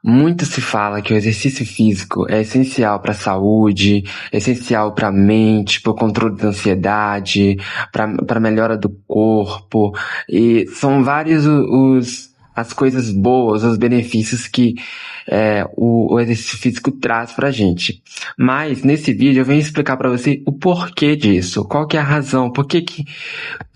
Muito se fala que o exercício físico é essencial para a saúde, essencial para a mente, para o controle da ansiedade, para a melhora do corpo, e são vários as coisas boas, os benefícios que o exercício físico traz para a gente. Mas nesse vídeo eu venho explicar para você o porquê disso, qual que é a razão, por que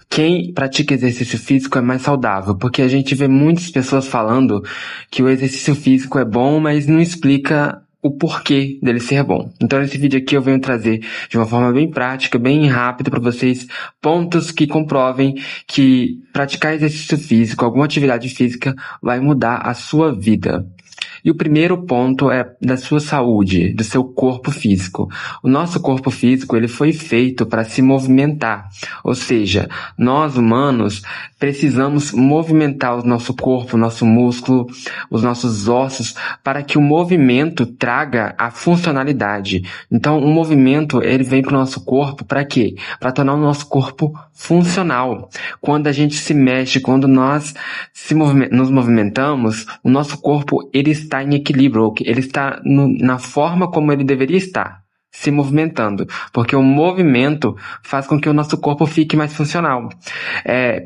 quem pratica exercício físico é mais saudável, porque a gente vê muitas pessoas falando que o exercício físico é bom, mas não explica o porquê dele ser bom. Então nesse vídeo aqui eu venho trazer de uma forma bem prática, bem rápida para vocês, pontos que comprovem que praticar exercício físico, alguma atividade física, vai mudar a sua vida. E o primeiro ponto é da sua saúde, do seu corpo físico. O nosso corpo físico, ele foi feito para se movimentar. Ou seja, nós humanos precisamos movimentar o nosso corpo, o nosso músculo, os nossos ossos, para que o movimento traga a funcionalidade. Então, o movimento, ele vem para o nosso corpo para quê? Para tornar o nosso corpo funcional. Quando a gente se mexe, quando nós nos movimentamos, o nosso corpo, ele está em equilíbrio, ele está na forma como ele deveria estar, se movimentando, porque o movimento faz com que o nosso corpo fique mais funcional.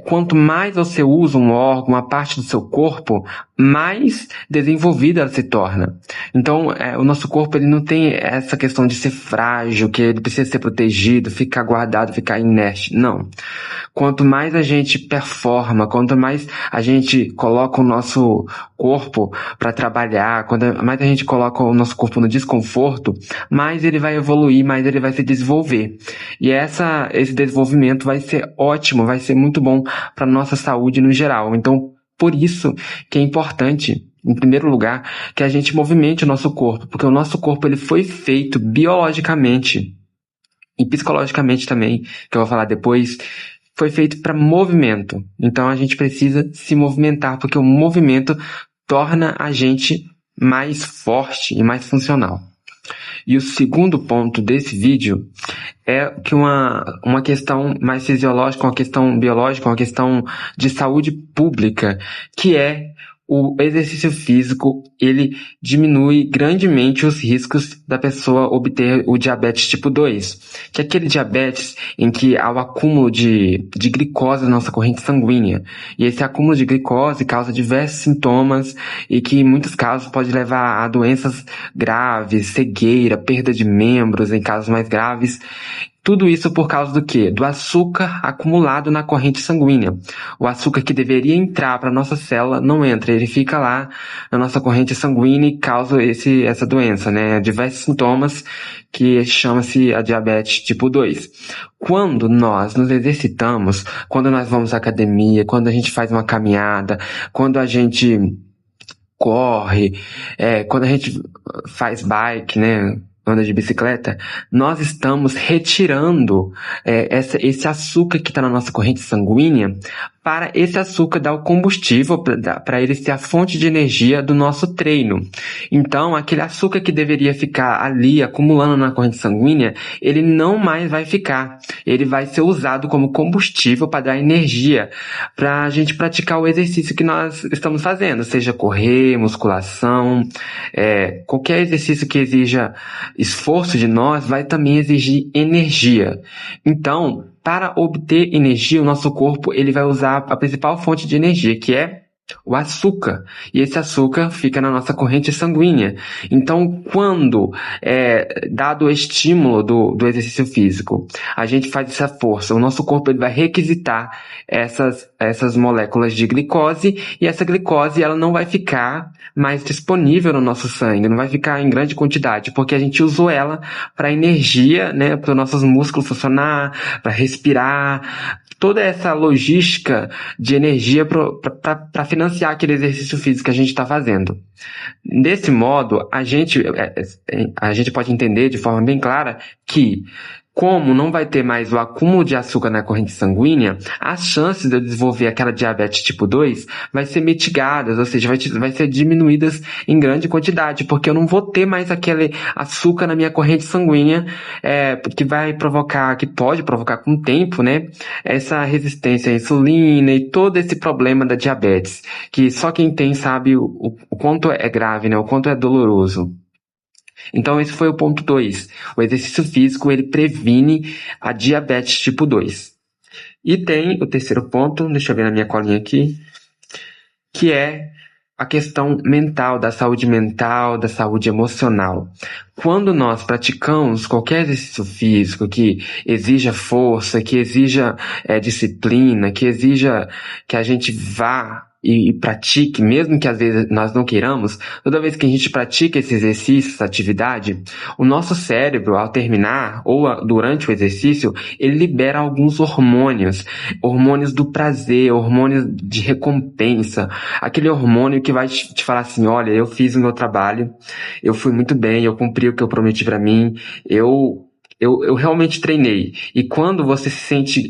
Quanto mais você usa um órgão, uma parte do seu corpo, mais desenvolvida ela se torna. Então, o nosso corpo, ele não tem essa questão de ser frágil, que ele precisa ser protegido, ficar guardado, ficar inerte. Não. Quanto mais a gente performa, quanto mais a gente coloca o nosso corpo para trabalhar, quanto mais a gente coloca o nosso corpo no desconforto, mais ele vai evoluir, mais ele vai se desenvolver. E esse desenvolvimento vai ser ótimo, vai ser muito bom para nossa saúde no geral. Então, por isso que é importante, em primeiro lugar, que a gente movimente o nosso corpo, porque o nosso corpo ele foi feito biologicamente e psicologicamente também, que eu vou falar depois, foi feito para movimento. Então a gente precisa se movimentar, porque o movimento torna a gente mais forte e mais funcional. E o segundo ponto desse vídeo é que uma questão mais fisiológica, uma questão biológica, uma questão de saúde pública, que é o exercício físico, ele diminui grandemente os riscos da pessoa obter o diabetes tipo 2, que é aquele diabetes em que há o acúmulo de glicose na nossa corrente sanguínea. E esse acúmulo de glicose causa diversos sintomas e que em muitos casos pode levar a doenças graves, cegueira, perda de membros em casos mais graves. Tudo isso por causa do quê? Do açúcar acumulado na corrente sanguínea. O açúcar que deveria entrar para a nossa célula não entra, ele fica lá na nossa corrente sanguínea e causa essa doença, né? Diversos sintomas que chama-se a diabetes tipo 2. Quando nós nos exercitamos, quando nós vamos à academia, quando a gente faz uma caminhada, quando a gente corre, quando a gente faz bike, né? Anda de bicicleta, nós estamos retirando esse açúcar que está na nossa corrente sanguínea para esse açúcar dar o combustível, para ele ser a fonte de energia do nosso treino. Então, aquele açúcar que deveria ficar ali acumulando na corrente sanguínea, ele não mais vai ficar. Ele vai ser usado como combustível para dar energia para a gente praticar o exercício que nós estamos fazendo, seja correr, musculação, qualquer exercício que exija esforço de nós vai também exigir energia. Então, para obter energia, o nosso corpo ele vai usar a principal fonte de energia, que é o açúcar. E esse açúcar fica na nossa corrente sanguínea. Então, quando dado o estímulo do exercício físico, a gente faz essa força, o nosso corpo ele vai requisitar essas moléculas de glicose, e essa glicose ela não vai ficar mais disponível no nosso sangue, não vai ficar em grande quantidade, porque a gente usou ela para energia, né, para os nossos músculos funcionar, para respirar, toda essa logística de energia para financiar aquele exercício físico que a gente está fazendo. Desse modo, a gente pode entender de forma bem clara que como não vai ter mais o acúmulo de açúcar na corrente sanguínea, as chances de eu desenvolver aquela diabetes tipo 2 vai ser mitigadas, ou seja, vai ser diminuídas em grande quantidade, porque eu não vou ter mais aquele açúcar na minha corrente sanguínea, que pode provocar com o tempo, né, essa resistência à insulina e todo esse problema da diabetes, que só quem tem sabe o quanto é grave, né, o quanto é doloroso. Então esse foi o ponto 2. O exercício físico, ele previne a diabetes tipo 2. E tem o terceiro ponto, deixa eu ver na minha colinha aqui, que é a questão mental, da saúde emocional. Quando nós praticamos qualquer exercício físico que exija força, que exija disciplina, que exija que a gente vá e pratique, mesmo que às vezes nós não queiramos, toda vez que a gente pratica esse exercício, essa atividade, o nosso cérebro, ao terminar ou durante o exercício, ele libera alguns hormônios do prazer, hormônios de recompensa, aquele hormônio que vai te falar assim, olha, eu fiz o meu trabalho, eu fui muito bem, eu cumpri o que eu prometi pra mim, eu realmente treinei. E quando você se sente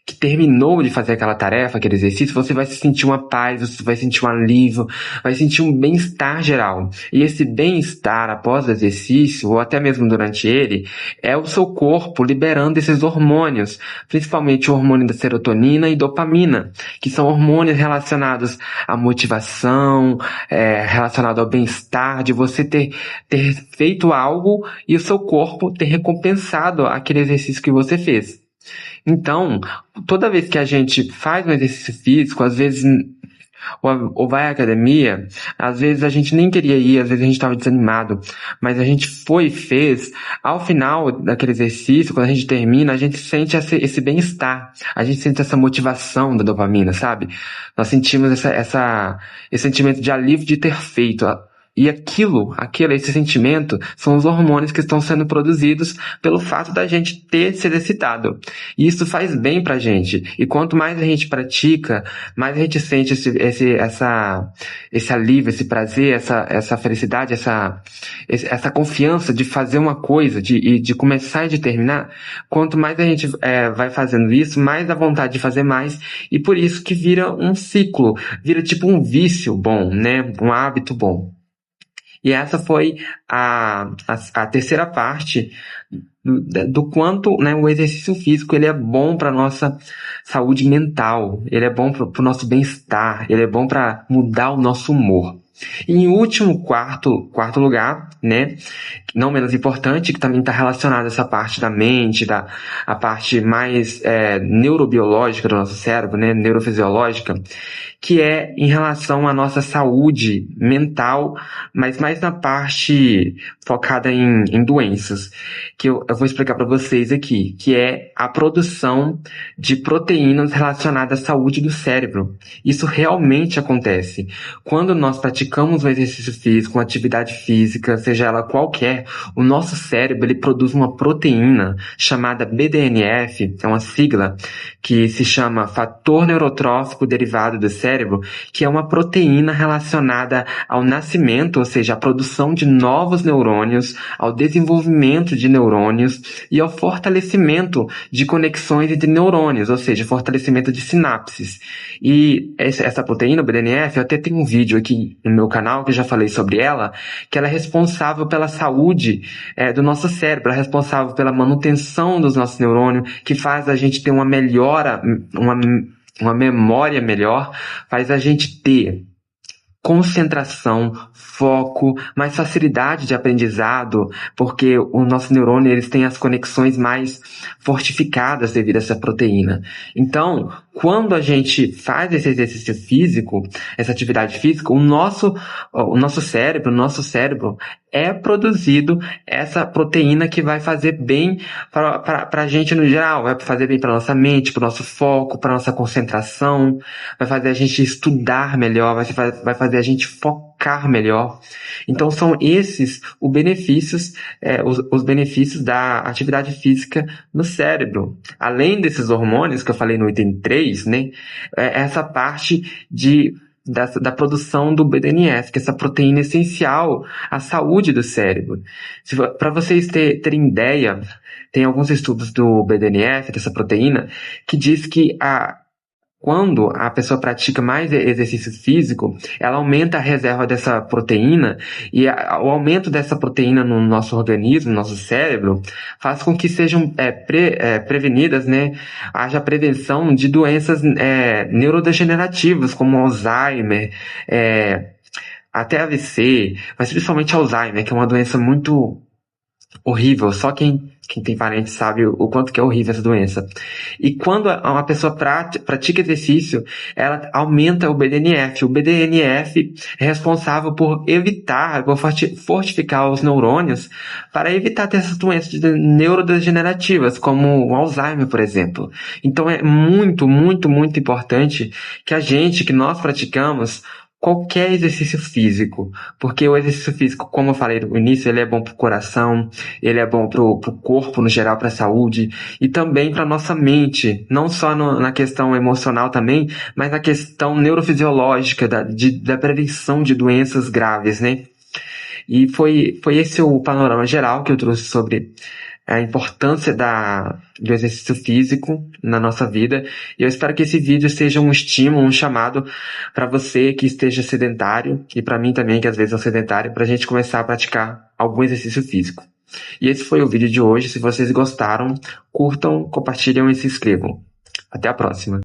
que terminou de fazer aquela tarefa, aquele exercício, você vai sentir uma paz, você vai sentir um alívio, vai sentir um bem-estar geral. E esse bem-estar após o exercício, ou até mesmo durante ele, é o seu corpo liberando esses hormônios, principalmente o hormônio da serotonina e dopamina, que são hormônios relacionados à motivação, relacionado ao bem-estar, de você ter feito algo e o seu corpo ter recompensado aquele exercício que você fez. Então, toda vez que a gente faz um exercício físico, às vezes, ou vai à academia, às vezes a gente nem queria ir, às vezes a gente estava desanimado, mas a gente foi e fez, ao final daquele exercício, quando a gente termina, a gente sente esse bem-estar, a gente sente essa motivação da dopamina, sabe? Nós sentimos esse sentimento de alívio de ter feito. E esse sentimento, são os hormônios que estão sendo produzidos pelo fato da gente ter se exercitado. E isso faz bem pra gente. E quanto mais a gente pratica, mais a gente sente esse alívio, esse prazer, essa felicidade, essa confiança de fazer uma coisa, de começar e de terminar. Quanto mais a gente vai fazendo isso, mais dá vontade de fazer mais. E por isso que vira um ciclo, vira tipo um vício bom, né? Um hábito bom. E essa foi a terceira parte do quanto, né, o exercício físico ele é bom para nossa saúde mental, ele é bom para o nosso bem-estar, ele é bom para mudar o nosso humor. E em último, quarto lugar, né, não menos importante, que também está relacionado a essa parte da mente, a parte mais neurobiológica do nosso cérebro, né, neurofisiológica, que é em relação à nossa saúde mental, mas mais na parte focada em doenças, que eu vou explicar para vocês aqui, que é a produção de proteínas relacionadas à saúde do cérebro. Isso realmente acontece. Quando nós praticamos um exercício físico, uma atividade física, seja ela qualquer, o nosso cérebro ele produz uma proteína chamada BDNF, é uma sigla que se chama fator neurotrófico derivado do cérebro, que é uma proteína relacionada ao nascimento, ou seja, à produção de novos neurônios, ao desenvolvimento de neurônios e ao fortalecimento de conexões entre neurônios, ou seja, fortalecimento de sinapses. E essa proteína, o BDNF, eu até tenho um vídeo aqui no meu canal que eu já falei sobre ela, que ela é responsável pela saúde do nosso cérebro, ela é responsável pela manutenção dos nossos neurônios, que faz a gente ter uma melhora, uma memória melhor, faz a gente ter concentração, foco, mais facilidade de aprendizado, porque o nosso neurônio eles têm as conexões mais fortificadas devido a essa proteína. Então, quando a gente faz esse exercício físico, essa atividade física, o nosso cérebro é produzido essa proteína que vai fazer bem para a gente no geral, vai fazer bem para nossa mente, para o nosso foco, para nossa concentração, vai fazer a gente estudar melhor, vai fazer a gente focar melhor. Então são esses os benefícios da atividade física no cérebro. Além desses hormônios que eu falei no item 3, né, essa parte da produção do BDNF, que é essa proteína essencial à saúde do cérebro. Para vocês terem ideia, tem alguns estudos do BDNF, dessa proteína, que diz que quando a pessoa pratica mais exercício físico, ela aumenta a reserva dessa proteína, e o aumento dessa proteína no nosso organismo, no nosso cérebro, faz com que sejam prevenidas, né, haja prevenção de doenças neurodegenerativas, como Alzheimer, até AVC, mas principalmente Alzheimer, que é uma doença muito horrível. Só quem tem parente sabe o quanto que é horrível essa doença. E quando uma pessoa pratica exercício, ela aumenta o BDNF. O BDNF é responsável por fortificar os neurônios para evitar ter essas doenças neurodegenerativas, como o Alzheimer, por exemplo. Então é muito, muito, muito importante que nós praticamos qualquer exercício físico, porque o exercício físico, como eu falei no início, ele é bom para o coração, ele é bom para o corpo no geral, para a saúde, e também para nossa mente, não só na questão emocional também, mas na questão neurofisiológica, da prevenção de doenças graves, né? E foi esse o panorama geral que eu trouxe sobre a importância do exercício físico na nossa vida. E eu espero que esse vídeo seja um estímulo, um chamado para você que esteja sedentário, e para mim também, que às vezes é sedentário, para a gente começar a praticar algum exercício físico. E esse foi o vídeo de hoje. Se vocês gostaram, curtam, compartilham e se inscrevam. Até a próxima!